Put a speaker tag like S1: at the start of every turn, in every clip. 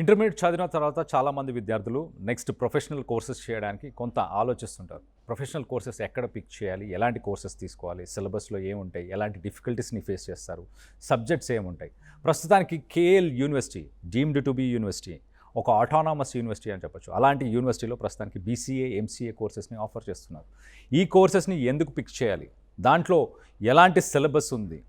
S1: Intermediate చదివిన తర్వాత చాలామంది విద్యార్థులు నెక్స్ట్ ప్రొఫెషనల్ కోర్సెస్ చేయడానికి కొంత ఆలోచిస్తుంటారు. ప్రొఫెషనల్ కోర్సెస్ ఎక్కడ పిక్ చేయాలి, ఎలాంటి కోర్సెస్ తీసుకోవాలి, సిలబస్లో ఏముంటాయి, ఎలాంటి డిఫికల్టీస్ని ఫేస్ చేస్తారు, సబ్జెక్ట్స్ ఏముంటాయి. ప్రస్తుతానికి KL university, deemed to be university, ఒక ఆటోనామస్ యూనివర్సిటీ అని చెప్పొచ్చు. అలాంటి యూనివర్సిటీలో ప్రస్తుతానికి బీసీఏ, ఎంసీఏ కోర్సెస్ని ఆఫర్ చేస్తున్నారు. ఈ కోర్సెస్ని ఎందుకు పిక్ చేయాలి, దాంట్లో ఎలాంటి సిలబస్ ఉంది,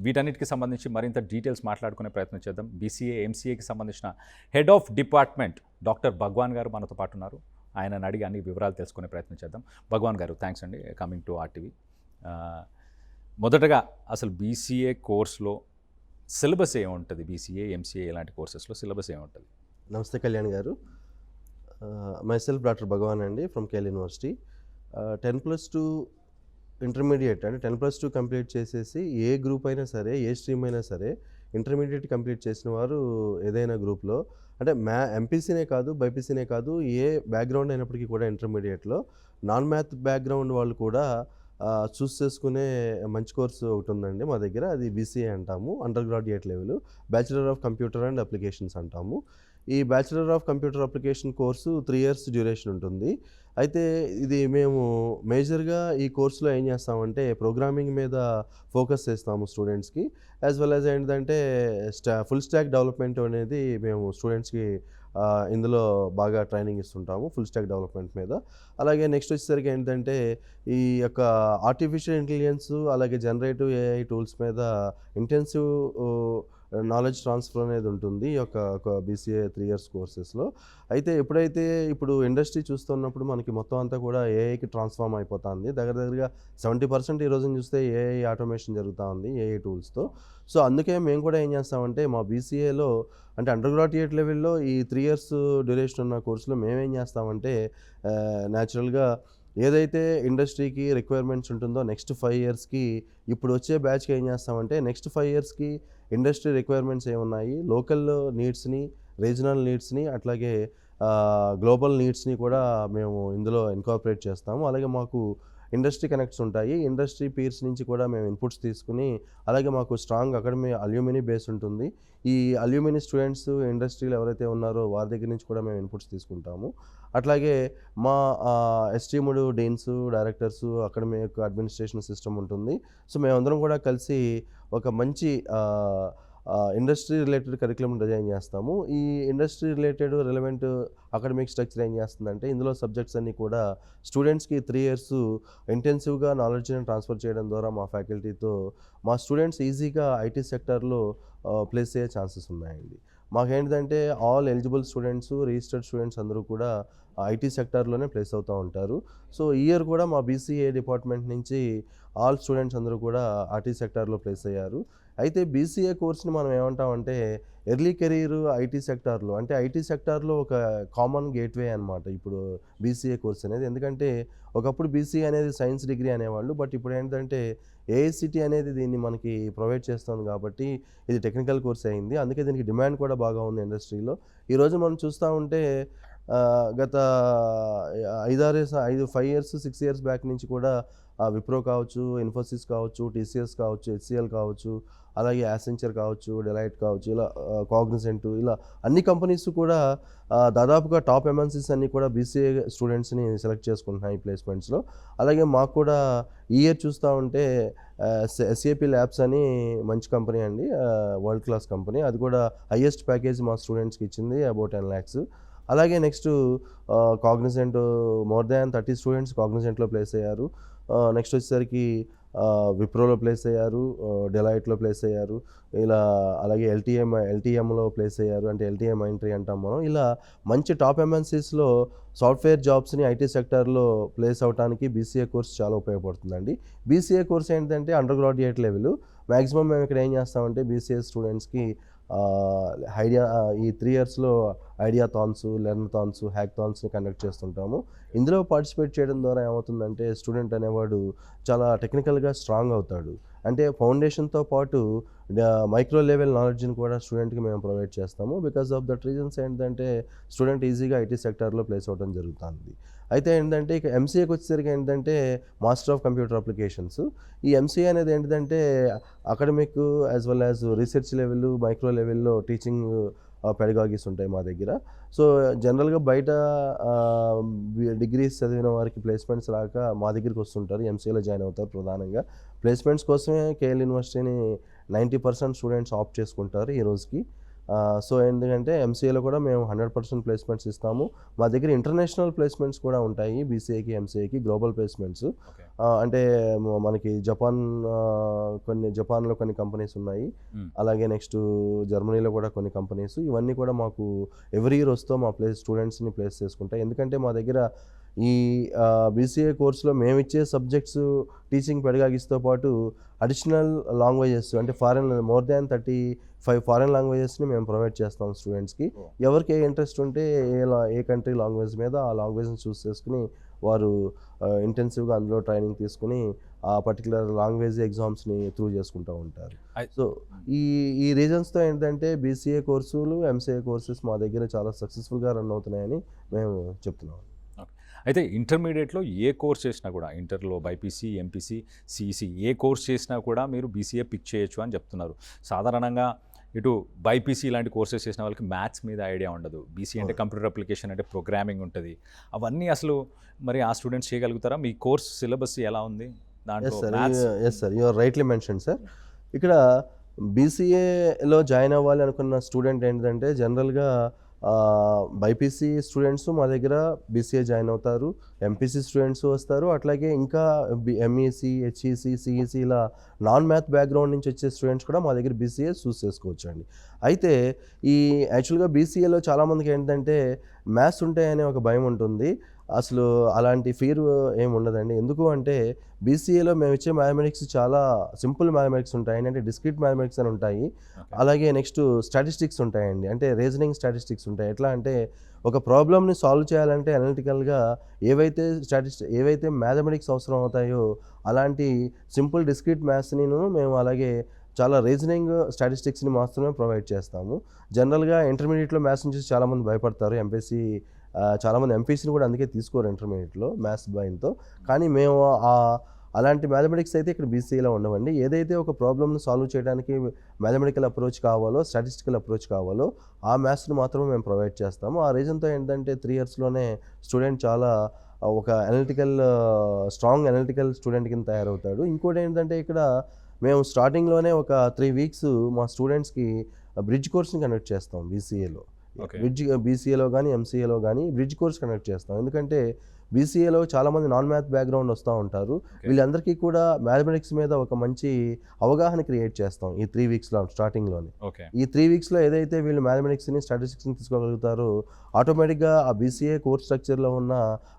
S1: వీటన్నిటికి సంబంధించి మరింత డీటెయిల్స్ మాట్లాడుకునే ప్రయత్నం చేద్దాం. బీసీఏ, ఎంసీఏకి సంబంధించిన హెడ్ ఆఫ్ డిపార్ట్మెంట్ డాక్టర్ భగవాన్ గారు మనతో పాటు ఉన్నారు. ఆయనను అడిగి అన్ని వివరాలు తెలుసుకునే ప్రయత్నం చేద్దాం. భగవాన్ గారు, థ్యాంక్స్ అండి కమింగ్ టు ఆర్టీవీ. మొదటగా అసలు బీసీఏ కోర్స్లో సిలబస్ ఏముంటుంది? బీసీఏ, ఎంసీఏ ఇలాంటి కోర్సెస్లో సిలబస్ ఏముంటుంది?
S2: నమస్తే కళ్యాణ్ గారు. మైసెల్ఫ్ డాక్టర్ భగవాన్ అండి ఫ్రమ్ కేఎల్ యూనివర్సిటీ. 10+2 ఇంటర్మీడియట్ అంటే 10+2 కంప్లీట్ చేసేసి ఏ గ్రూప్ అయినా సరే, ఏ స్ట్రీమ్ అయినా సరే, ఇంటర్మీడియట్ కంప్లీట్ చేసిన వారు ఏదైనా గ్రూప్లో అంటే ఎంపీసీనే కాదు, బైపీసీనే కాదు, ఏ బ్యాక్గ్రౌండ్ అయినప్పటికీ కూడా ఇంటర్మీడియట్లో నాన్ మ్యాథ్ బ్యాక్గ్రౌండ్ వాళ్ళు కూడా చూస్ చేసుకునే మంచి కోర్సు ఒకటి ఉందండి మా దగ్గర. అది బీసీఏ అంటాము, under graduate level, bachelor of computer and applications అంటాము. ఈ bachelor of computer application course 3 years duration ఉంటుంది. అయితే ఇది మేము మేజర్గా ఈ కోర్సులో ఏం చేస్తామంటే ప్రోగ్రామింగ్ మీద ఫోకస్ చేస్తాము స్టూడెంట్స్కి. యాజ్ వెల్ యాజ్ ఏంటంటే ఫుల్ స్టాక్ డెవలప్మెంట్ అనేది మేము స్టూడెంట్స్కి ఇందులో బాగా ట్రైనింగ్ ఇస్తుంటాము ఫుల్ స్టాక్ డెవలప్మెంట్ మీద. అలాగే నెక్స్ట్ వచ్చేసరికి ఏంటంటే ఈ యొక్క ఆర్టిఫిషియల్ ఇంటెలిజెన్స్ అలాగే జనరేటివ్ ఏఐ టూల్స్ మీద ఇంటెన్సివ్ నాలెడ్జ్ ట్రాన్స్ఫర్ అనేది ఉంటుంది ఈ యొక్క బీసీఏ 3 years కోర్సెస్లో. అయితే ఎప్పుడైతే ఇప్పుడు ఇండస్ట్రీ చూస్తున్నప్పుడు మనకి మొత్తం అంతా కూడా ఏఐకి ట్రాన్స్ఫార్మ్ అయిపోతుంది. దగ్గరగా 70% ఈ రోజున చూస్తే ఏఐ ఆటోమేషన్ జరుగుతూ ఉంది ఏఐ టూల్స్తో. సో అందుకే మేము కూడా ఏం చేస్తామంటే మా బీసీఏలో అంటే అండర్ గ్రాడ్యుయేట్ లెవెల్లో ఈ 3 years డ్యూరేషన్ ఉన్న కోర్సులో మేమేం చేస్తామంటే న్యాచురల్గా ఏదైతే ఇండస్ట్రీకి రిక్వైర్మెంట్స్ ఉంటుందో నెక్స్ట్ 5 yearsకి ఇప్పుడు వచ్చే బ్యాచ్కి ఏం చేస్తామంటే నెక్స్ట్ 5 yearsకి ఇండస్ట్రీ రిక్వైర్మెంట్స్ ఏమున్నాయి, లోకల్ నీడ్స్ని, రీజనల్ నీడ్స్ని, అట్లాగే గ్లోబల్ నీడ్స్ని కూడా మేము ఇందులో ఇన్కార్పొరేట్ చేస్తాము. అలాగే మాకు ఇండస్ట్రీ కనెక్ట్స్ ఉంటాయి. ఇండస్ట్రీ పీర్స్ నుంచి కూడా మేము ఇన్పుట్స్ తీసుకుని అలాగే మాకు స్ట్రాంగ్ అకాడమీ అల్యూమినీ బేస్ ఉంటుంది. ఈ అల్యూమినీ స్టూడెంట్స్ ఇండస్ట్రీలో ఎవరైతే ఉన్నారో వారి దగ్గర నుంచి కూడా మేము ఇన్పుట్స్ తీసుకుంటాము. అట్లాగే మా esteemed deans, directors, academic administration system ఉంటుంది. సో మేమందరం కూడా కలిసి ఒక మంచి ఇండస్ట్రీ రిలేటెడ్ కరికులం డిజైన్ చేస్తాము. ఈ industry related relevant academic structure ఏం చేస్తుందంటే ఇందులో సబ్జెక్ట్స్ అన్నీ కూడా స్టూడెంట్స్కి 3 years ఇంటెన్సివ్గా నాలెడ్జ్ని ట్రాన్స్ఫర్ చేయడం ద్వారా మా ఫ్యాకల్టీతో మా స్టూడెంట్స్ ఈజీగా ఐటీ సెక్టార్లో ప్లేస్ అయ్యే ఛాన్సెస్ ఉన్నాయండి. మాకేంటంటే all eligible students, registered students అందరూ కూడా ఐటీ సెక్టార్లోనే ప్లేస్ అవుతూ ఉంటారు. సో ఈ ఇయర్ కూడా మా బీసీఏ డిపార్ట్మెంట్ నుంచి ఆల్ స్టూడెంట్స్ అందరూ కూడా ఐటీ సెక్టార్లో ప్లేస్ అయ్యారు. అయితే బీసీఏ కోర్స్ని మనం ఏమంటామంటే ఎర్లీ కెరీర్ ఐటీ సెక్టార్లో, అంటే ఐటీ సెక్టార్లో ఒక కామన్ గేట్వే అనమాట ఇప్పుడు బీసీఏ కోర్స్ అనేది. ఎందుకంటే ఒకప్పుడు బీసీఏ అనేది సైన్స్ డిగ్రీ అనేవాళ్ళు, బట్ ఇప్పుడు ఏంటంటే ఏఐసిటీ అనేది దీన్ని మనకి ప్రొవైడ్ చేస్తుంది కాబట్టి ఇది టెక్నికల్ కోర్స్ అయింది. అందుకే దీనికి డిమాండ్ కూడా బాగా ఉంది ఇండస్ట్రీలో. ఈరోజు మనం చూస్తూ ఉంటే గత 5 years 6 years బ్యాక్ నుంచి కూడా విప్రో కావచ్చు, ఇన్ఫోసిస్ కావచ్చు, టీసీఎస్ కావచ్చు, హెచ్సిఎల్ కావచ్చు, అలాగే యాసెంచర్ కావచ్చు, డెలైట్ కావచ్చు, ఇలా కాగ్నిజెంట్, ఇలా అన్ని కంపెనీస్ కూడా దాదాపుగా టాప్ ఎంఎన్సీస్ అన్నీ కూడా బీసీఏ స్టూడెంట్స్ని సెలెక్ట్ చేసుకుంటున్నాయి ప్లేస్మెంట్స్లో. అలాగే మాకు కూడా ఈ ఇయర్ చూస్తూ ఉంటే ఎస్ఏపీ ల్యాబ్స్ అని మంచి కంపెనీ అండి, వరల్డ్ క్లాస్ కంపెనీ, అది కూడా హైయెస్ట్ ప్యాకేజ్ మా స్టూడెంట్స్కి ఇచ్చింది అబౌట్ 10 lakhs. అలాగే next Cognizant more than 30 students కాగ్నిజెంట్లో ప్లేస్ అయ్యారు. నెక్స్ట్ వచ్చేసరికి విప్రోలో ప్లేస్ అయ్యారు, డెలైట్లో ప్లేస్ అయ్యారు, ఇలా అలాగే ఎల్టీఎంలో ప్లేస్ అయ్యారు, అంటే ఎల్టీఎం ఎంట్రీ అంటాం మనం. ఇలా మంచి టాప్ ఎంఎన్సీస్లో సాఫ్ట్వేర్ జాబ్స్ని ఐటీ సెక్టార్లో ప్లేస్ అవడానికి బీసీఏ కోర్స్ చాలా ఉపయోగపడుతుందండి. బీసీఏ కోర్స్ ఏంటంటే అండర్ గ్రాడ్యుయేట్ లెవెల్. మ్యాక్సిమం మేము ఇక్కడ ఏం చేస్తామంటే బీసీఏ స్టూడెంట్స్కి ఈ 3 yearsలో ఐడియా థాన్స్, లెర్న్ థాన్స్, హ్యాక్ థాన్స్ని కండక్ట్ చేస్తుంటాము. ఇందులో పార్టిసిపేట్ చేయడం ద్వారా ఏమవుతుందంటే స్టూడెంట్ అనేవాడు చాలా టెక్నికల్గా స్ట్రాంగ్ అవుతాడు. అంటే ఫౌండేషన్తో పాటు మైక్రో లెవెల్ నాలెడ్జ్ని కూడా స్టూడెంట్కి మేము ప్రొవైడ్ చేస్తాము. బికాస్ ఆఫ్ దట్ రీజన్స్ ఏంటంటే స్టూడెంట్ ఈజీగా ఐటీ సెక్టార్లో ప్లేస్ అవ్వడం జరుగుతుంది. అయితే ఏంటంటే ఇక ఎంసీఏకి వచ్చేసరికి ఏంటంటే మాస్టర్ ఆఫ్ కంప్యూటర్ అప్లికేషన్స్. ఈ ఎంసీఏ అనేది ఏంటంటే academic as well as research level, micro లెవెల్లో టీచింగ్ పెడగాగీస్ ఉంటాయి మా దగ్గర. సో జనరల్గా బయట డిగ్రీస్ చదివిన వారికి ప్లేస్మెంట్స్ రాక మా దగ్గరికి వస్తుంటారు, ఎంసీఏలో జాయిన్ అవుతారు. ప్రధానంగా ప్లేస్మెంట్స్ కోసమే కేఎల్ యూనివర్సిటీని 90% స్టూడెంట్స్ ఆప్ట్ చేసుకుంటారు ఈ రోజుకి. సో ఎందుకంటే ఎంసీఏలో కూడా మేము 100% ప్లేస్మెంట్స్ ఇస్తాము. మా దగ్గర ఇంటర్నేషనల్ ప్లేస్మెంట్స్ కూడా ఉంటాయి, బీసీఏకి ఎంసీఏకి గ్లోబల్ ప్లేస్మెంట్స్.
S1: ఓకే.
S2: అంటే మనకి జపాన్లో కొన్ని కంపెనీస్ ఉన్నాయి, అలాగే నెక్స్ట్ జర్మనీలో కూడా కొన్ని కంపెనీస్. ఇవన్నీ కూడా మాకు ఎవ్రీ ఇయర్ వస్తూ మా స్టూడెంట్స్ని ప్లేస్ చేసుకుంటాయి. ఎందుకంటే మా దగ్గర ఈ బీసీఏ కోర్సులో మేము ఇచ్చే సబ్జెక్ట్స్ టీచింగ్ పెడగాగిస్తో పాటు అడిషనల్ లాంగ్వేజెస్ అంటే మోర్ దాన్ 35 ఫారెన్ లాంగ్వేజెస్ని మేము ప్రొవైడ్ చేస్తాం స్టూడెంట్స్కి. ఎవరికి ఏ ఇంట్రెస్ట్ ఉంటే ఏ కంట్రీ లాంగ్వేజ్ మీద ఆ లాంగ్వేజ్ని చూస్ చేసుకుని వారు ఇంటెన్సివ్గా అందులో ట్రైనింగ్ తీసుకుని ఆ పర్టికులర్ లాంగ్వేజ్ ఎగ్జామ్స్ని త్రూ చేసుకుంటూ ఉంటారు. సో ఈ రీజన్స్తో ఏంటంటే బీసీఏ కోర్సులు, ఎంసీఏ కోర్సెస్ మా దగ్గర చాలా సక్సెస్ఫుల్గా రన్ అవుతున్నాయని మేము చెప్తున్నాం.
S1: అయితే ఇంటర్మీడియట్లో ఏ కోర్స్ చేసినా కూడా, ఇంటర్లో బైపీసీ, ఎంపీసీ, సిఈసీ ఏ కోర్స్ చేసినా కూడా మీరు బీసీఏ పిక్ చేయొచ్చు అని చెప్తున్నారు. సాధారణంగా ఇటు బైపీసీ ఇలాంటి కోర్సెస్ చేసిన వాళ్ళకి మ్యాథ్స్ మీద ఐడియా ఉండదు. బీసీ అంటే కంప్యూటర్ అప్లికేషన్ అంటే ప్రోగ్రామింగ్ ఉంటుంది. అవన్నీ అసలు మరి ఆ స్టూడెంట్స్ చేయగలుగుతారా? మీ కోర్స్ సిలబస్ ఎలా ఉంది దాంట్లో?
S2: Yes sir, you are rightly mention sir. ఇక్కడ బీసీఏలో జాయిన్ అవ్వాలి అనుకున్న స్టూడెంట్ ఏంటంటే జనరల్గా బైపీసీ స్టూడెంట్స్ మా దగ్గర బీసీఏ జాయిన్ అవుతారు, ఎంపీసీ స్టూడెంట్స్ వస్తారు, అట్లాగే ఇంకా ఎంఈసీ, హెచ్ఈసీ, సిఈసీ ఇలా నాన్ మ్యాథ్ బ్యాక్గ్రౌండ్ నుంచి వచ్చే స్టూడెంట్స్ కూడా మా దగ్గర బీసీఏ చూస్ చేసుకోవచ్చు అండి. అయితే యాక్చువల్గా బీసీఏలో చాలామందికి ఏంటంటే మ్యాథ్స్ ఉంటాయనే ఒక భయం ఉంటుంది. అసలు అలాంటి ఫీర్ ఏమి ఉండదండి. ఎందుకు అంటే బీసీఏలో మేము ఇచ్చే మ్యాథమెటిక్స్ చాలా సింపుల్ మ్యాథమెటిక్స్ ఉంటాయి, అంటే డిస్క్రీట్ మ్యాథమెటిక్స్ అని ఉంటాయి. అలాగే నెక్స్ట్ స్టాటిస్టిక్స్ ఉంటాయండి, అంటే రీజనింగ్ స్టాటిస్టిక్స్ ఉంటాయి. ఎట్లా అంటే ఒక ప్రాబ్లమ్ని సాల్వ్ చేయాలంటే అనలిటికల్గా ఏవైతే మ్యాథమెటిక్స్ అవసరం అవుతాయో అలాంటి సింపుల్ డిస్క్రీట్ మ్యాథ్స్ని మేము అలాగే చాలా రీజనింగ్ స్టాటిస్టిక్స్ని మాత్రమే ప్రొవైడ్ చేస్తాము. జనరల్గా ఇంటర్మీడియట్లో మ్యాథ్స్ నుంచి చాలామంది భయపడతారు, చాలామంది ఎంపీసీని కూడా అందుకే తీసుకోరు ఇంటర్మీడియట్లో మ్యాథ్స్ భయంతో. కానీ మేము అలాంటి మ్యాథమెటిక్స్ అయితే ఇక్కడ బీసీఏలో ఉండవండి. ఏదైతే ఒక ప్రాబ్లమ్ను సాల్వ్ చేయడానికి మ్యాథమెటికల్ అప్రోచ్ కావాలో, స్టాటిస్టికల్ అప్రోచ్ కావాలో ఆ మ్యాథ్స్ని మాత్రమే మేము ప్రొవైడ్ చేస్తాము. ఆ రీజన్తో ఏంటంటే 3 ఇయర్స్లోనే స్టూడెంట్ చాలా ఒక స్ట్రాంగ్ అనలిటికల్ స్టూడెంట్ కింద తయారవుతాడు. ఇంకోటి ఏంటంటే ఇక్కడ మేము స్టార్టింగ్లోనే ఒక 3 వీక్స్ మా స్టూడెంట్స్కి బ్రిడ్జ్ కోర్స్ని కండక్ట్ చేస్తాం బీసీఏలో. బీసీఏలో కానీ ఎంసీఏలో కానీ బ్రిడ్జ్ కోర్స్ కండక్ట్ చేస్తాం. ఎందుకంటే బీసీఏలో చాలామంది నాన్ మ్యాథ్ బ్యాక్గ్రౌండ్ వస్తూ ఉంటారు. వీళ్ళందరికీ కూడా మ్యాథమెటిక్స్ మీద ఒక మంచి అవగాహన క్రియేట్ చేస్తాం ఈ 3 వీక్స్లో స్టార్టింగ్లోనే. ఈ 3 వీక్స్లో ఏదైతే వీళ్ళు మ్యాథమెటిక్స్ని, స్టాటిస్టిక్స్ని తీసుకోగలుగుతారో ఆటోమేటిక్గా ఆ బీసీఏ కోర్స్ స్ట్రక్చర్లో ఉన్న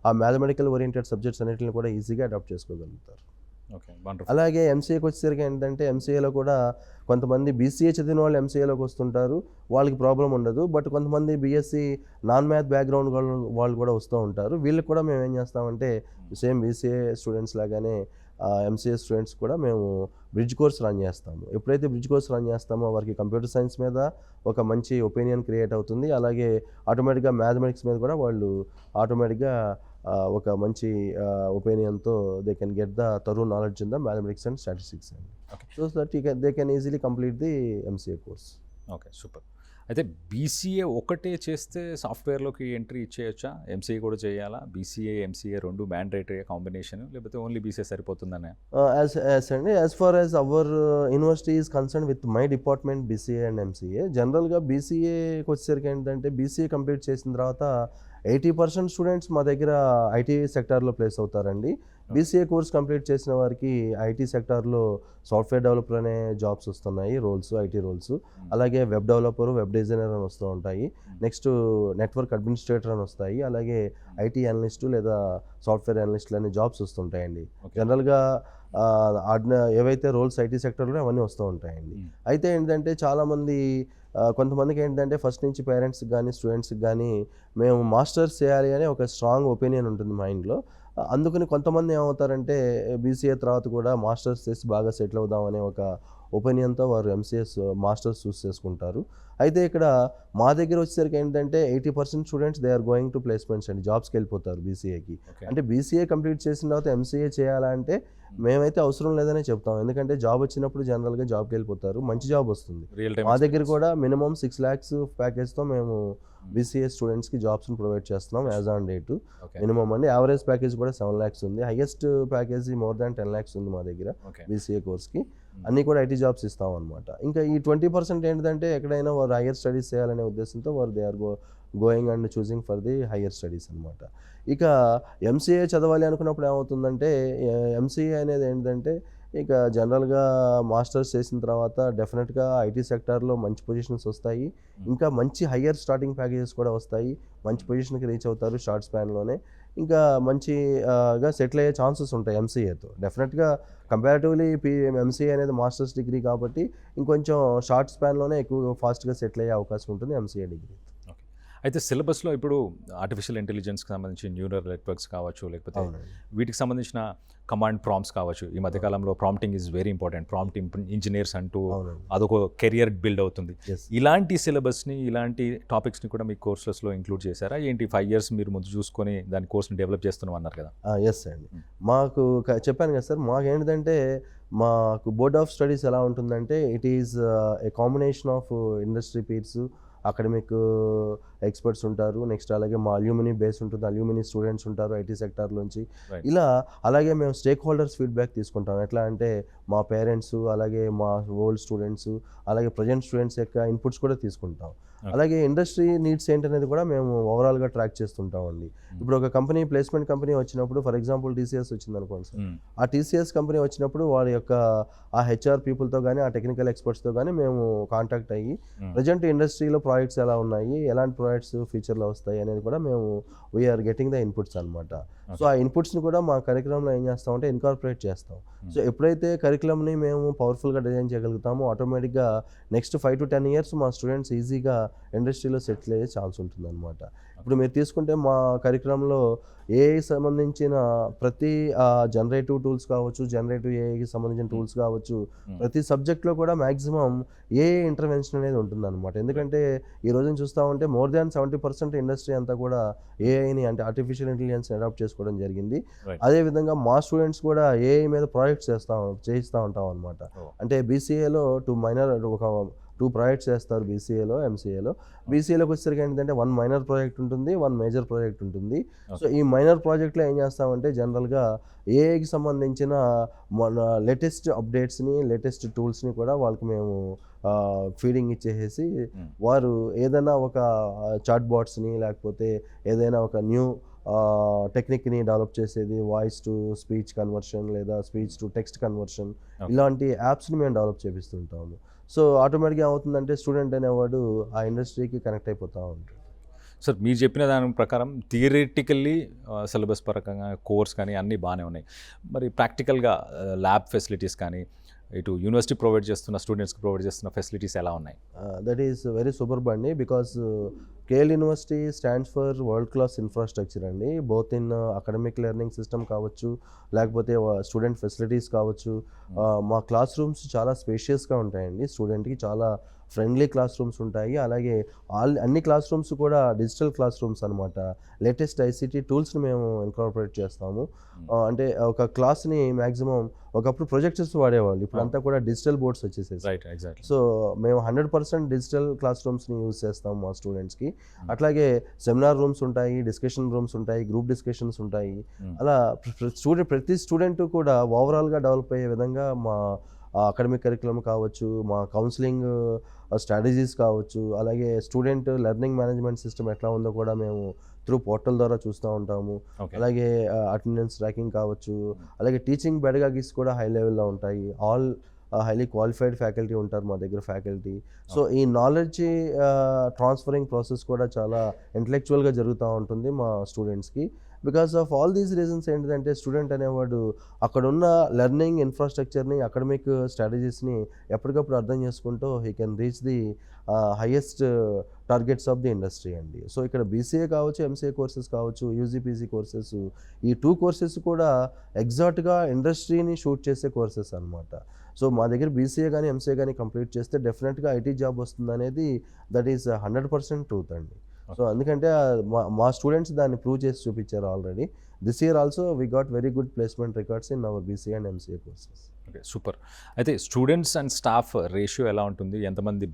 S2: ఆ మ్యాథమెటికల్ ఓరియంటెడ్ సబ్జెక్ట్స్ అన్నింటిని కూడా ఈజీగా అడాప్ట్ చేసుకోగలుగుతారు. అలాగే ఎంసీఏకి వచ్చేసరికి ఏంటంటే ఎంసీఏలో కూడా కొంతమంది బీసీఏ చదివిన వాళ్ళు ఎంసీఏలోకి వస్తుంటారు, వాళ్ళకి ప్రాబ్లం ఉండదు. బట్ కొంతమంది బీఎస్సీ నాన్ మ్యాథ్ బ్యాక్గ్రౌండ్ వాళ్ళు కూడా వస్తూ ఉంటారు. వీళ్ళకి కూడా మేము ఏం చేస్తామంటే సేమ్ బీసీఏ స్టూడెంట్స్ లాగానే ఎంసీఏ స్టూడెంట్స్ కూడా మేము బ్రిడ్జ్ కోర్స్ రన్ చేస్తాము. ఎప్పుడైతే బ్రిడ్జ్ కోర్స్ రన్ చేస్తామో వారికి కంప్యూటర్ సైన్స్ మీద ఒక మంచి ఒపీనియన్ క్రియేట్ అవుతుంది. అలాగే ఆటోమేటిక్గా మ్యాథమెటిక్స్ మీద కూడా వాళ్ళు ఆటోమేటిక్గా ఒక మంచి ఒపీనియన్తో they can get the thorough knowledge in the mathematics and statistics అండి. So that they can easily complete the MCA course.
S1: Okay, super. అయితే బీసీఏ ఒకటే చేస్తే సాఫ్ట్వేర్లోకి ఎంట్రీ ఇచ్చేయచ్చా? ఎంసీఏ కూడా చేయాలా? బీసీఏ, ఎంసీఏ రెండు మ్యాండేటరీ కాంబినేషన్, లేకపోతే ఓన్లీ బీసీఏ సరిపోతుందనే?
S2: As far as our university is concern with my department BCA and MCA, జనరల్గా బీసీఏకి వచ్చేసరికి ఏంటంటే బీసీఏ కంప్లీట్ చేసిన తర్వాత 80% స్టూడెంట్స్ మా దగ్గర ఐటీ సెక్టార్లో ప్లేస్ అవుతారండి. బీసీఏ కోర్స్ కంప్లీట్ చేసిన వారికి ఐటీ సెక్టార్లో సాఫ్ట్వేర్ డెవలపర్ అనే జాబ్స్ వస్తున్నాయి, ఐటీ రోల్స్. అలాగే వెబ్ డెవలపర్, వెబ్ డిజైనర్ అని వస్తూ ఉంటాయి. నెక్స్ట్ నెట్వర్క్ అడ్మినిస్ట్రేటర్ అని వస్తాయి. అలాగే ఐటీ అనలిస్టు లేదా సాఫ్ట్వేర్ అనలిస్టులు అనే జాబ్స్ వస్తుంటాయండి. జనరల్గా ఏవైతే రోల్స్ ఐటీ సెక్టర్లో అవన్నీ వస్తూ ఉంటాయండి. అయితే ఏంటంటే చాలామంది కొంతమందికి ఏంటంటే ఫస్ట్ నుంచి పేరెంట్స్కి కానీ స్టూడెంట్స్కి కానీ మేము మాస్టర్స్ చేయాలి అనే ఒక స్ట్రాంగ్ ఒపీనియన్ ఉంటుంది మైండ్లో. అందుకని కొంతమంది ఏమవుతారంటే బీసీఏ తర్వాత కూడా మాస్టర్స్ చేసి బాగా సెటిల్ అవుదాం అనే ఒక ఒపీనియన్తో వారు మాస్టర్స్ చూస్ చేసుకుంటారు. అయితే ఇక్కడ మా దగ్గర వచ్చేసరికి ఏంటంటే 80% students they are going to placements అండి, జాబ్స్కి వెళ్ళిపోతారు బీసీఏకి. అంటే బీసీఏ కంప్లీట్ చేసిన తర్వాత ఎంసీఏ చేయాలంటే మేమైతే అవసరం లేదనే చెప్తాం. ఎందుకంటే జాబ్ వచ్చినప్పుడు జనరల్‌గా జాబ్‌కి వెళ్ళిపోతారు. మంచి జాబ్ వస్తుంది.
S1: రియల్ టైమ్
S2: మా దగ్గర కూడా మినిమమ్ 6 లాక్స్ ప్యాకేజ్‌తో మేము బీసీఏ స్టూడెంట్స్‌కి జాబ్స్‌ని ప్రొవైడ్ చేస్తున్నాం as on date.
S1: Okay.
S2: Minimum అండి. యావరేజ్ ప్యాకేజ్ కూడా 7 లాక్స్ ఉంది. Highest package more than 10 lakhs ఉంది మా దగ్గర
S1: ఓకే.
S2: బీసీఏ కోర్స్‌కి. అన్నీ కూడా ఐటీ జాబ్స్ ఇస్తాం అనమాట. ఇంకా ఈ 20% ఏంటిదంటే ఎక్కడైనా వారు హైయర్ స్టడీస్ చేయాలనే ఉద్దేశంతో వారు they are going and choosing for the higher studies అనమాట. ఇక ఎంసీఏ చదవాలి అనుకున్నప్పుడు ఏమవుతుందంటే ఎంసీఏ అనేది ఏంటంటే ఇక జనరల్‌గా మాస్టర్స్ చేసిన తర్వాత డెఫినెట్‌గా ఐటీ సెక్టార్‌లో మంచి పొజిషన్స్ వస్తాయి. ఇంకా మంచి హైయర్ స్టార్టింగ్ ప్యాకేజెస్ కూడా వస్తాయి. మంచి పొజిషన్‌కి రీచ్ అవుతారు షార్ట్ స్పాన్‌లోనే. ఇంకా గా సెటిల్ అయ్యే ఛాన్సెస్ ఉంటాయి ఎంసీఏతో. డెఫినెట్‌గా కంపారిటివ్‌లీ ఎంసీఏ అనేది మాస్టర్స్ డిగ్రీ కాబట్టి ఇంకొంచెం షార్ట్ స్పాన్‌లోనే ఎక్కువ ఫాస్ట్‌గా సెటిల్ అయ్యే అవకాశం ఉంటుంది ఎంసీఏ డిగ్రీ.
S1: ఓకే. అయితే సిలబస్‌లో ఇప్పుడు ఆర్టిఫిషియల్ ఇంటెలిజెన్స్‌కి సంబంధించి న్యూరల్ నెట్వర్క్స్ కావచ్చు, లేకపోతే
S2: అవునండి.
S1: వీటికి సంబంధించిన కమాండ్ ప్రాంప్ట్స్ కావచ్చు. ఈ మధ్య కాలంలో prompting is very important. Prompt engineers అంటూ
S2: అవునండి.
S1: అదొక కెరియర్ బిల్డ్ అవుతుంది.
S2: యెస్.
S1: ఇలాంటి సిలబస్‌ని, ఇలాంటి టాపిక్స్‌ని కూడా మీ కోర్సెస్‌లో ఇంక్లూడ్ చేశారా? ఏంటి 5 ఇయర్స్ మీరు ముందు చూసుకొని దాని కోర్స్‌ని డెవలప్ చేస్తున్నాం అన్నారు కదా!
S2: యెస్ అండి. మాకు చెప్పాను కదా సార్, మాకేంటిదంటే మాకు బోర్డ్ ఆఫ్ స్టడీస్ ఎలా ఉంటుందంటే it is a combination of industry peers, academic experts ఉంటారు. నెక్స్ట్ అలాగే మా అల్యూమినీ బేస్ ఉంటుంది. అల్యూమినీ స్టూడెంట్స్ ఉంటారు ఐటీ సెక్టార్‌లోంచి.
S1: Right.
S2: ఇలా అలాగే మేము స్టేక్ హోల్డర్స్ ఫీడ్‌బ్యాక్ తీసుకుంటాం. ఎట్లా అంటే మా పేరెంట్స్, అలాగే మా ఓల్డ్ స్టూడెంట్స్, అలాగే ప్రజెంట్ స్టూడెంట్స్ యొక్క ఇన్పుట్స్ కూడా తీసుకుంటాం.
S1: Okay.
S2: అలాగే ఇండస్ట్రీ నీడ్స్ ఏంటనేది కూడా మేము ఓవరాల్‌గా ట్రాక్ చేస్తుంటామండి. ఇప్పుడు ఒక కంపెనీ ప్లేస్మెంట్ కంపెనీ వచ్చినప్పుడు ఫర్ ఎగ్జాంపుల్ టీసీఎస్ వచ్చిందనుకోండి సార్. ఆ టీసీఎస్ కంపెనీ వచ్చినప్పుడు వారి యొక్క ఆ హెచ్ఆర్ పీపుల్‌తో గానీ, ఆ టెక్నికల్ ఎక్స్పర్ట్స్‌తో గానీ మేము కాంటాక్ట్ అయ్యి ప్రెజెంట్ ఇండస్ట్రీలో ప్రాజెక్ట్స్ ఎలా ఉన్నాయి, ఎలాంటి ప్రాజెక్ట్స్ ఫ్యూచర్‌లో వస్తాయి అనేది కూడా మేము వీఆర్ గెట్టింగ్ ద ఇన్పుట్స్ అనమాట. సో ఆ ఇన్పుట్స్‌ని కూడా మా కరిక్యులంలో ఏం చేస్తామంటే ఇన్కార్పొరేట్ చేస్తాం. సో ఎప్పుడైతే కరిక్యులంని మేము పవర్ఫుల్‌గా డిజైన్ చేయగలుగుతామో ఆటోమేటిక్‌గా నెక్స్ట్ 5 to 10 ఇయర్స్ మా స్టూడెంట్స్ ఈజీగా ఇండస్ట్రీలో సెటిల్ అయ్యే ఛాన్స్ ఉంటుందన్నమాట. ఇప్పుడు మీరు తీసుకుంటే మా కరిక్యులంలో ఏఐ సంబంధించిన ప్రతి జనరేటివ్ టూల్స్ కావచ్చు, జనరేటివ్ ఏఐకి సంబంధించిన టూల్స్ కావచ్చు, ప్రతి సబ్జెక్ట్లో కూడా మ్యాక్సిమం ఏఐ ఇంటర్వెన్షన్ అనేది ఉంటుందన్నమాట. ఎందుకంటే ఈ రోజున చూస్తూ ఉంటే మోర్ దాన్ 70% ఇండస్ట్రీ అంతా కూడా ఏఐని అంటే ఆర్టిఫిషియల్ ఇంటెలిజెన్స్ అడాప్ట్ చేసుకోవడం జరిగింది.
S1: Right.
S2: అదేవిధంగా మా స్టూడెంట్స్ కూడా ఏఐ మీద ప్రాజెక్ట్స్ చేయిస్తూ ఉంటాం అనమాట.
S1: Oh.
S2: అంటే బీసీఏలో ఒక 2 ప్రాజెక్ట్స్ చేస్తారు బీసీఏలో, ఎంసీఏలో. బీసీఏలోకి వచ్చేసరికి ఏంటంటే 1 మైనర్ ప్రాజెక్ట్ ఉంటుంది, 1 మేజర్ ప్రాజెక్ట్ ఉంటుంది. సో ఈ మైనర్ ప్రాజెక్ట్‌లో ఏం చేస్తామంటే జనరల్‌గా ఏఐకి సంబంధించిన మన లేటెస్ట్ అప్డేట్స్‌ని, లేటెస్ట్ టూల్స్‌ని కూడా వాళ్ళకి మేము ఫీడింగ్ ఇచ్చేసేసి వారు ఏదైనా ఒక చాట్ బాట్స్‌ని లేకపోతే ఏదైనా ఒక న్యూ టెక్నిక్‌ని డెవలప్ చేసేది వాయిస్ టు స్పీచ్ కన్వర్షన్ లేదా స్పీచ్ టు టెక్స్ట్ కన్వర్షన్ ఇలాంటి యాప్స్‌ని మేము డెవలప్ చేపిస్తుంటాము. సో ఆటోమేటిక్‌గా ఏమవుతుందంటే స్టూడెంట్ అనేవాడు ఆ ఇండస్ట్రీకి కనెక్ట్ అయిపోతూ ఉంటాడు.
S1: సార్ మీరు చెప్పిన దాని ప్రకారం థియరిటికల్లీ సిలబస్ పరంగా కోర్స్ కానీ అన్నీ బాగానే ఉన్నాయి. మరి ప్రాక్టికల్గా ల్యాబ్ ఫెసిలిటీస్ కానీ ఇటు యూనివర్సిటీ ప్రొవైడ్ చేస్తున్న స్టూడెంట్స్కి ప్రొవైడ్ చేస్తున్న ఫెసిలిటీస్ ఎలా ఉన్నాయి?
S2: దట్ ఈస్ వెరీ సూపర్బ్ అండి. Because KL university stands for world class infrastructure అండి. Both in academic learning system కావచ్చు, లేకపోతే స్టూడెంట్ ఫెసిలిటీస్ కావచ్చు. మా క్లాస్ రూమ్స్ చాలా స్పేషియస్గా ఉంటాయండి. స్టూడెంట్కి చాలా ఫ్రెండ్లీ క్లాస్ రూమ్స్ ఉంటాయి. అలాగే అన్ని క్లాస్ రూమ్స్ కూడా డిజిటల్ క్లాస్ రూమ్స్ అనమాట. లేటెస్ట్ ఐసీటీ టూల్స్ని మేము ఇన్కార్పొరేట్ చేస్తాము. అంటే ఒక క్లాస్ని మ్యాక్సిమం ఒకప్పుడు ప్రొజెక్టర్స్ వాడేవాళ్ళు, ఇప్పుడు అంతా కూడా డిజిటల్ బోర్డ్స్ వచ్చేసేసి.
S1: Right, exactly.
S2: సో మేము 100% డిజిటల్ క్లాస్ రూమ్స్ని యూజ్ చేస్తాం మా స్టూడెంట్స్కి. అట్లాగే సెమినార్ రూమ్స్ ఉంటాయి, డిస్కషన్ రూమ్స్ ఉంటాయి, గ్రూప్ డిస్కషన్స్ ఉంటాయి. అలా ప్రతి స్టూడెంట్ కూడా ఓవరాల్గా డెవలప్ అయ్యే విధంగా మా అకాడమిక్ కరికులం కావచ్చు, మా కౌన్సిలింగ్ స్ట్రాటజీస్ కావచ్చు, అలాగే స్టూడెంట్ లెర్నింగ్ మేనేజ్మెంట్ సిస్టమ్ ఎట్లా ఉందో కూడా మేము త్రూ పోర్టల్ ద్వారా చూస్తూ ఉంటాము. అలాగే అటెండెన్స్ ట్రాకింగ్ కావచ్చు, అలాగే టీచింగ్ పెడగాగిస్ కూడా హై లెవెల్లో ఉంటాయి. ఆల్ హైలీ క్వాలిఫైడ్ ఫ్యాకల్టీ ఉంటారు మా దగ్గర ఫ్యాకల్టీ. సో ఈ నాలెడ్జ్ ట్రాన్స్ఫరింగ్ ప్రాసెస్ కూడా చాలా ఇంటలెక్చువల్గా జరుగుతూ ఉంటుంది మా స్టూడెంట్స్కి. Because of all these reasons ఏంటంటే స్టూడెంట్ అనేవాడు అక్కడున్న లెర్నింగ్ ఇన్ఫ్రాస్ట్రక్చర్ని, అకాడమిక్ స్ట్రాటజీస్ని ఎప్పటికప్పుడు అర్థం చేసుకుంటూ he can reach the highest targets of the industry అండి. సో ఇక్కడ బీసీఏ కావచ్చు, ఎంసీఏ కోర్సెస్ కావచ్చు, యూజీపీసీ కోర్సెస్, ఈ 2 కోర్సెస్ కూడా ఎగ్జాక్ట్గా ఇండస్ట్రీని షూట్ చేసే కోర్సెస్ అనమాట. సో మా దగ్గర బీసీఏ కానీ ఎంసీఏ కానీ కంప్లీట్ చేస్తే డెఫినెట్గా ఐటీ జాబ్ వస్తుంది అనేది దట్ ఈస్ 100% ట్రూత్ అండి. సో అందుకంటే మా స్టూడెంట్స్ దాన్ని ప్రూవ్ చేసి చూపించారు already. This year also we got very good placement records in our BCA and MCA courses.
S1: Okay, super. అయితే స్టూడెంట్స్ అండ్ స్టాఫ్ రేషియో ఎలా ఉంటుంది? ఎంతమంది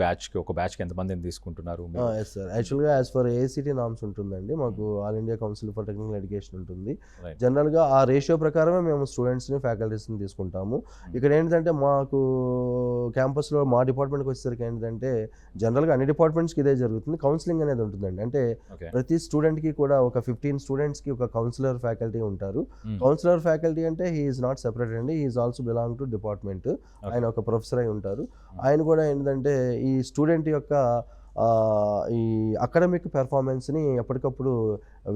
S1: ఒక బ్యాచ్కి ఎంతమందిని తీసుకుంటున్నారు?
S2: ఎస్ సార్, యాక్చువల్గా యాజ్ ఫర్ ఏఐసిటీ నామ్స్ ఉంటుందండి, మాకు all India council for technical education ఉంటుంది.
S1: Right.
S2: జనరల్గా ఆ రేషియో ప్రకారమే మేము స్టూడెంట్స్ని ఫ్యాకల్టీస్ని తీసుకుంటాము. ఇక్కడ ఏంటంటే మాకు క్యాంపస్లో మా డిపార్ట్మెంట్కి వచ్చేసరికి ఏంటంటే జనరల్గా అన్ని డిపార్ట్మెంట్స్కి ఇదే జరుగుతుంది, కౌన్సిలింగ్ అనేది ఉంటుందండి. అంటే
S1: ఓకే.
S2: ప్రతి స్టూడెంట్కి కూడా ఒక 15 స్టూడెంట్స్కి ఒక కౌన్సిలర్ ఫ్యాకల్టీ ఉంటారు. కౌన్సిలర్ ఫ్యాకల్టీ అంటే హీ ఈజ్ నాట్ సెపరేట్ అండి, he is also belong to department. ఆయన ఒక ప్రొఫెసర్ అయి ఉంటారు. ఆయన కూడా ఏంటంటే ఈ స్టూడెంట్ యొక్క ఈ అకాడమిక్ పెర్ఫార్మెన్స్ని ఎప్పటికప్పుడు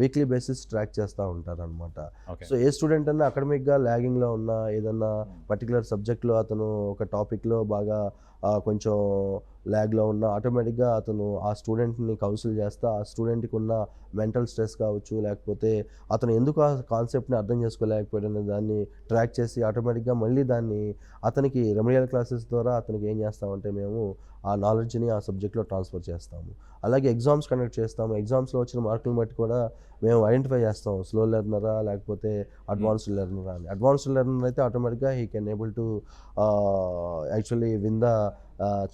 S2: వీక్లీ బేసిస్ ట్రాక్ చేస్తూ ఉంటారు అనమాట.
S1: ఓకే.
S2: సో ఏ స్టూడెంట్ అన్నా అకాడమిక్గా ల్యాగింగ్లో ఉన్నా, ఏదన్నా పర్టికులర్ సబ్జెక్ట్లో అతను ఒక టాపిక్లో బాగా కొంచెం ల్యాగ్లో ఉన్న, ఆటోమేటిక్గా అతను ఆ స్టూడెంట్ని కౌన్సిల్ చేస్తా ఆ స్టూడెంట్కి ఉన్న మెంటల్ స్ట్రెస్ కావచ్చు, లేకపోతే అతను ఎందుకు ఆ కాన్సెప్ట్ని అర్థం చేసుకోలేకపోయాడనే దాన్ని ట్రాక్ చేసి ఆటోమేటిక్గా మళ్ళీ దాన్ని అతనికి రెమెడియల్ క్లాసెస్ ద్వారా అతనికి ఏం చేస్తామంటే మేము ఆ నాలెడ్జ్ని ఆ సబ్జెక్ట్లో ట్రాన్స్ఫర్ చేస్తాము. అలాగే ఎగ్జామ్స్ కండక్ట్ చేస్తాము. ఎగ్జామ్స్లో వచ్చిన మార్కులను బట్టి కూడా మేము ఐడెంటిఫై చేస్తాం, స్లో లెర్నరా లేకపోతే అడ్వాన్స్డ్ లెర్నరా అని. అడ్వాన్స్డ్ లెర్నర్ అయితే ఆటోమేటిక్గా he can able to actually win the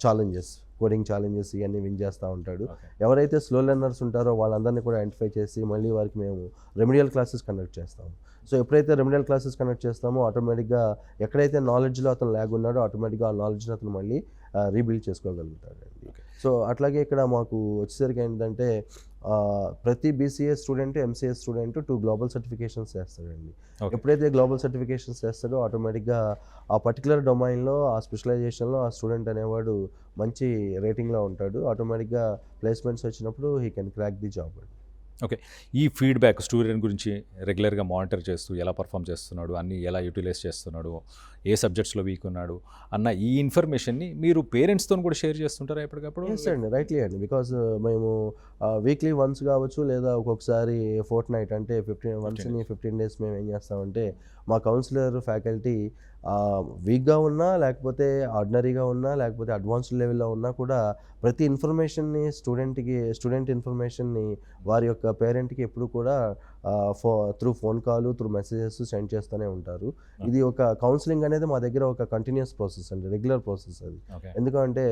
S2: challenges, coding challenges ఇవన్నీ విన్ చేస్తూ ఉంటాడు. ఎవరైతే స్లో లెర్నర్స్ ఉంటారో వాళ్ళందరినీ కూడా ఐడెంటిఫై చేసి మళ్ళీ వారికి మేము రెమెడియల్ క్లాసెస్ కండక్ట్ చేస్తాము. సో ఎప్పుడైతే రెమెడియల్ క్లాసెస్ కండక్ట్ చేస్తామో ఆటోమేటిక్గా ఎక్కడైతే నాలెడ్జ్లో అతను ల్యాగ్ ఉన్నాడో ఆటోమేటిక్గా ఆ నాలెడ్జ్ని అతను మళ్ళీ రీబిల్డ్ చేసుకోగలుగుతాడండి. సో అట్లాగే ఇక్కడ మాకు వచ్చేసరికి ఏంటంటే ప్రతి BCA student, MCA student 2 global certifications చేస్తాడండి. ఎప్పుడైతే గ్లోబల్ సర్టిఫికేషన్స్ చేస్తాడో ఆటోమేటిక్గా ఆ పర్టికులర్ డొమైన్లో, ఆ స్పెషలైజేషన్లో ఆ స్టూడెంట్ అనేవాడు మంచి రేటింగ్లో ఉంటాడు. ఆటోమేటిక్గా ప్లేస్మెంట్స్ వచ్చినప్పుడు he can crack the job అండి.
S1: ఓకే. ఈ ఫీడ్బ్యాక్ స్టూడెంట్ గురించి రెగ్యులర్గా మానిటర్ చేస్తూ ఎలా పర్ఫామ్ చేస్తున్నాడు, అన్నీ ఎలా యూటిలైజ్ చేస్తున్నాడు, ఏ సబ్జెక్ట్స్లో వీక్ ఉన్నాడు అన్న ఈ ఇన్ఫర్మేషన్ని మీరు పేరెంట్స్తో కూడా షేర్ చేస్తుంటారా ఎప్పటికప్పుడు?
S2: ఎస్ అండి, రైట్లీ అండి. బికాజ్ మేము వీక్లీ వన్స్ కావచ్చు, లేదా ఒక్కొక్కసారి ఫోర్ట్ నైట్ అంటే 15 డేస్ మేము ఏం చేస్తామంటే మా కౌన్సిలర్ ఫ్యాకల్టీ వీక్గా ఉన్నా, లేకపోతే ఆర్డినరీగా ఉన్నా, లేకపోతే అడ్వాన్స్డ్ లెవెల్లో ఉన్నా కూడా ప్రతి ఇన్ఫర్మేషన్ని స్టూడెంట్ ఇన్ఫర్మేషన్ని వారి యొక్క పేరెంట్కి ఎప్పుడు కూడా through phone call, through messages send చేస్తూనే ఉంటారు. ఇది ఒక కౌన్సిలింగ్ అనేది మా దగ్గర ఒక కంటిన్యూస్ ప్రాసెస్ అండి, రెగ్యులర్ ప్రాసెస్ అది. ఎందుకంటే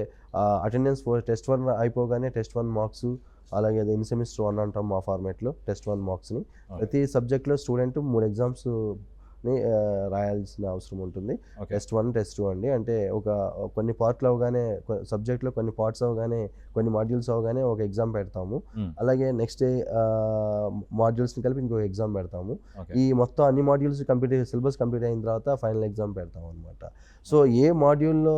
S2: అటెండెన్స్ టెస్ట్ 1 అయిపోగానే టెస్ట్ 1 మార్క్స్, అలాగే అది ఇన్ సెమిస్టర్ 1 అంటాం మా ఫార్మేట్లో, టెస్ట్ 1 మార్క్స్ని ప్రతి సబ్జెక్ట్లో స్టూడెంట్ 3 ఎగ్జామ్స్ని రాయాల్సిన అవసరం ఉంటుంది. టెస్ట్ 1, టెస్ట్ 2 అండి. అంటే ఒక కొన్ని పార్ట్లు అవగానే, సబ్జెక్ట్లో కొన్ని పార్ట్స్ అవగానే, కొన్ని మాడ్యూల్స్ అవగానే ఒక ఎగ్జామ్ పెడతాము. అలాగే నెక్స్ట్ డే మాడ్యూల్స్ని కలిపి ఇంకో ఎగ్జామ్ పెడతాము. ఈ మొత్తం అన్ని మాడ్యూల్స్ సిలబస్ కంప్లీట్ అయిన తర్వాత ఫైనల్ ఎగ్జామ్ పెడతాం అనమాట. సో ఏ మాడ్యూల్లో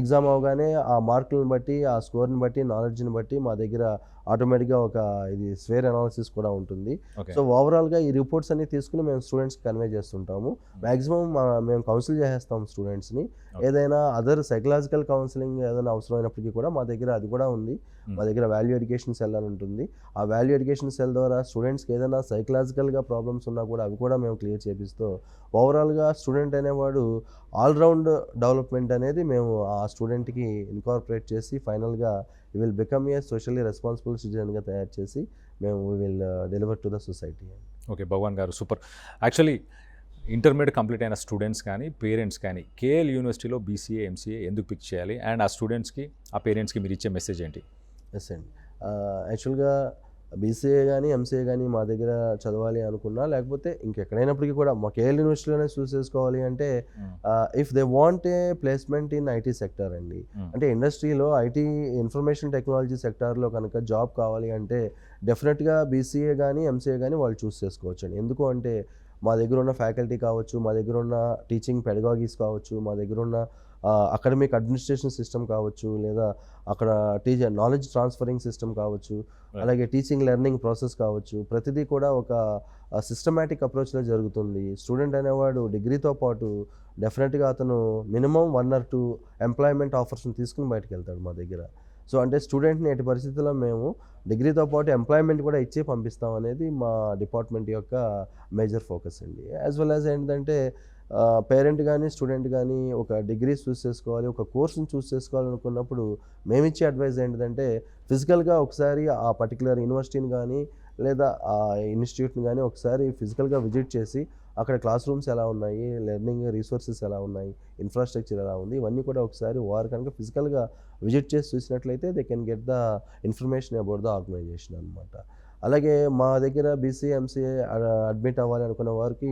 S2: ఎగ్జామ్ అవగానే ఆ మార్కులను బట్టి, ఆ స్కోర్ని బట్టి, నాలెడ్జ్ని బట్టి మా దగ్గర ఆటోమేటిక్గా ఒక ఇది స్వేర్ అనాలిసిస్ కూడా ఉంటుంది. సో ఓవరాల్గా ఈ రిపోర్ట్స్ అన్ని తీసుకుని మేము స్టూడెంట్స్కి కన్వే చేస్తుంటాము. మ్యాక్సిమం మేము కౌన్సిల్ చేసేస్తాం స్టూడెంట్స్ని. ఏదైనా అదర్ సైకలాజికల్ కౌన్సిలింగ్ ఏదైనా అవసరమైనప్పటికీ కూడా మా దగ్గర అది కూడా ఉంది. మా దగ్గర వాల్యూ ఎడ్యుకేషన్ సెల్ అని ఉంటుంది. ఆ వాల్యూ ఎడ్యుకేషన్ సెల్ ద్వారా స్టూడెంట్స్కి ఏదైనా సైకలాజికల్గా ప్రాబ్లమ్స్ ఉన్నా కూడా అవి కూడా మేము క్లియర్ చేపిస్తూ ఓవరాల్గా స్టూడెంట్ అనేవాడు ఆల్రౌండ్ డెవలప్మెంట్ అనేది మేము ఆ స్టూడెంట్కి ఇన్కార్పొరేట్ చేసి ఫైనల్గా we will become a socially responsible సిటిజన్గా తయారు చేసి మేము we will deliver to the society.
S1: Okay, Bhagwan గారు సూపర్. యాక్చువల్లీ ఇంటర్మీడియట్ కంప్లీట్ అయిన స్టూడెంట్స్ కానీ పేరెంట్స్ కానీ కేఎల్ యూనివర్సిటీలో బీసీఏ, ఎంసీఏ ఎందుకు పిక్ చేయాలి, అండ్ ఆ స్టూడెంట్స్కి, ఆ పేరెంట్స్కి మీరు ఇచ్చే మెసేజ్ ఏంటి?
S2: ఎస్ అండి, యాక్చువల్గా బీసీఏ కానీ ఎంసీఏ కానీ మా దగ్గర చదవాలి అనుకున్నా, లేకపోతే ఇంకెక్కడైనప్పటికీ కూడా మా కేఎల్ యూనివర్సిటీలోనే చూస్ చేసుకోవాలి అంటే if they want a placement in IT sector అండి, అంటే ఇండస్ట్రీలో ఐటీ ఇన్ఫర్మేషన్ టెక్నాలజీ సెక్టార్లో కనుక జాబ్ కావాలి అంటే డెఫినెట్గా బీసీఏ కానీ ఎంసీఏ కానీ వాళ్ళు చూస్ చేసుకోవచ్చు అండి. ఎందుకు అంటే మా దగ్గర ఉన్న ఫ్యాకల్టీ కావచ్చు, మా దగ్గర ఉన్న టీచింగ్ పెడగాగీస్ కావచ్చు, మా దగ్గర ఉన్న అకాడమిక్ అడ్మినిస్ట్రేషన్ సిస్టమ్ కావచ్చు, లేదా అక్కడ నాలెడ్జ్ ట్రాన్స్ఫరింగ్ సిస్టమ్ కావచ్చు, అలాగే టీచింగ్ లెర్నింగ్ ప్రాసెస్ కావచ్చు, ప్రతిదీ కూడా ఒక సిస్టమేటిక్ అప్రోచ్లో జరుగుతుంది. స్టూడెంట్ అనేవాడు డిగ్రీతో పాటు డెఫినెట్గా అతను మినిమం 1 or 2 ఎంప్లాయ్మెంట్ ఆఫర్స్ని తీసుకుని బయటకు వెళ్తాడు మా దగ్గర. సో అంటే స్టూడెంట్ని ఎట్టి పరిస్థితుల్లో మేము డిగ్రీతో పాటు ఎంప్లాయ్మెంట్ కూడా ఇచ్చి పంపిస్తాం అనేది మా డిపార్ట్మెంట్ యొక్క మేజర్ ఫోకస్ అండి. యాజ్ వెల్ యాజ్ ఏంటంటే పేరెంట్ కానీ స్టూడెంట్ కానీ ఒక డిగ్రీ చూస్ చేసుకోవాలి, ఒక కోర్సుని చూస్ చేసుకోవాలనుకున్నప్పుడు మేమిచ్చే అడ్వైజ్ ఏంటిదంటే ఫిజికల్గా ఒకసారి ఆ పర్టికులర్ యూనివర్సిటీని కానీ లేదా ఆ ఇన్స్టిట్యూట్ని కానీ ఒకసారి ఫిజికల్గా విజిట్ చేసి అక్కడ క్లాస్ రూమ్స్ ఎలా ఉన్నాయి, లెర్నింగ్ రిసోర్సెస్ ఎలా ఉన్నాయి, ఇన్ఫ్రాస్ట్రక్చర్ ఎలా ఉంది, ఇవన్నీ కూడా ఒకసారి వారు కనుక ఫిజికల్గా విజిట్ చేసి చూసినట్లయితే they can get the information about the organisation అనమాట. అలాగే మా దగ్గర బీసీఏ ఎంసీఏ అడ్మిట్ అవ్వాలి అనుకున్న వారికి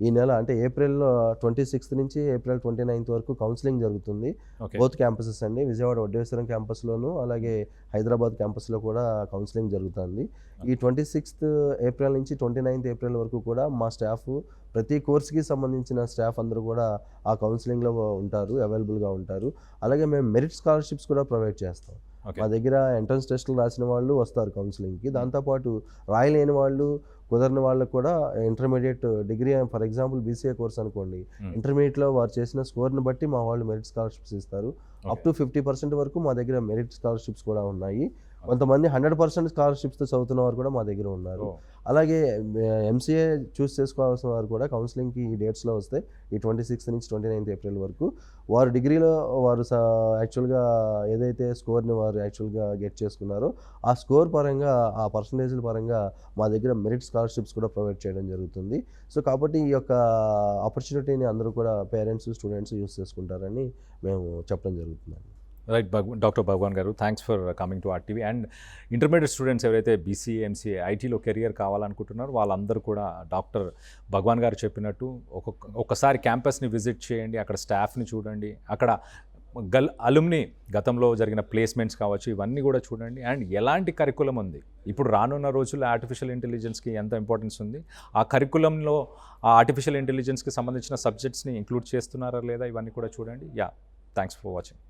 S2: ఈ నెల అంటే ఏప్రిల్ 26 నుంచి ఏప్రిల్ 29 వరకు కౌన్సిలింగ్ జరుగుతుంది.
S1: ఓకే.
S2: బోత్ క్యాంపసెస్ అండి, విజయవాడ వడ్డేశ్వరం క్యాంపస్లోను అలాగే హైదరాబాద్ క్యాంపస్లో కూడా కౌన్సిలింగ్ జరుగుతుంది. ఈ 26th ఏప్రిల్ నుంచి 29th ఏప్రిల్ వరకు కూడా మా స్టాఫ్ ప్రతి కోర్స్కి సంబంధించిన స్టాఫ్ అందరూ కూడా ఆ కౌన్సిలింగ్లో ఉంటారు, అవైలబుల్గా ఉంటారు. అలాగే మేము మెరిట్ స్కాలర్షిప్స్ కూడా ప్రొవైడ్ చేస్తాం.
S1: ఓకే.
S2: మా దగ్గర ఎంట్రన్స్ టెస్టులు రాసిన వాళ్ళు వస్తారు కౌన్సిలింగ్కి. దాంతోపాటు రాయలేని వాళ్ళు, కుదరని వాళ్ళకు కూడా intermediate degree for example BCA course అనుకోండి, ఇంటర్మీడియట్లో వారు చేసిన స్కోర్ని బట్టి మా వాళ్ళు మెరిట్ స్కాలర్షిప్స్ ఇస్తారు. అప్ టు 50% వరకు మా దగ్గర మెరిట్ స్కాలర్షిప్స్ కూడా ఉన్నాయి. కొంతమంది 100% స్కాలర్షిప్స్తో చదువుతున్న వారు కూడా మా దగ్గర ఉన్నారు. అలాగే ఎంసీఏ చూస్ చేసుకోవాల్సిన వారు కూడా కౌన్సిలింగ్కి ఈ డేట్స్లో వస్తే ఈ 26 నుంచి 29 ఏప్రిల్ వరకు వారు డిగ్రీలో వారు యాక్చువల్గా ఏదైతే స్కోర్ని వారు యాక్చువల్గా గెట్ చేసుకున్నారో ఆ స్కోర్ పరంగా, ఆ పర్సంటేజ్ల పరంగా మా దగ్గర మెరిట్ స్కాలర్షిప్స్ కూడా ప్రొవైడ్ చేయడం జరుగుతుంది. సో కాబట్టి ఈ యొక్క ఆపర్చునిటీని అందరూ కూడా పేరెంట్స్, స్టూడెంట్స్ యూస్ చేసుకుంటారని మేము చెప్పడం జరుగుతుందండి.
S1: రైట్ డాక్టర్ భగవాన్ గారు, thanks for coming to RTV. And intermediate students ఎవరైతే బీసీఏ ఎంసీఏ ఐటీలో కెరియర్ కావాలనుకుంటున్నారో వాళ్ళందరూ కూడా డాక్టర్ భగవాన్ గారు చెప్పినట్టు ఒక్కసారి క్యాంపస్ని విజిట్ చేయండి, అక్కడ స్టాఫ్ని చూడండి, అక్కడ అలుమ్ని గతంలో జరిగిన ప్లేస్మెంట్స్ కావచ్చు ఇవన్నీ కూడా చూడండి. అండ్ ఎలాంటి కరికులం ఉంది, ఇప్పుడు రానున్న రోజుల్లో ఆర్టిఫిషియల్ ఇంటెలిజెన్స్కి ఎంత ఇంపార్టెన్స్ ఉంది, ఆ కరికులంలో ఆ ఆర్టిఫిషియల్ ఇంటెలిజెన్స్కి సంబంధించిన సబ్జెక్ట్స్ని ఇంక్లూడ్ చేస్తున్నారా లేదా, ఇవన్నీ కూడా చూడండి. Thanks for watching.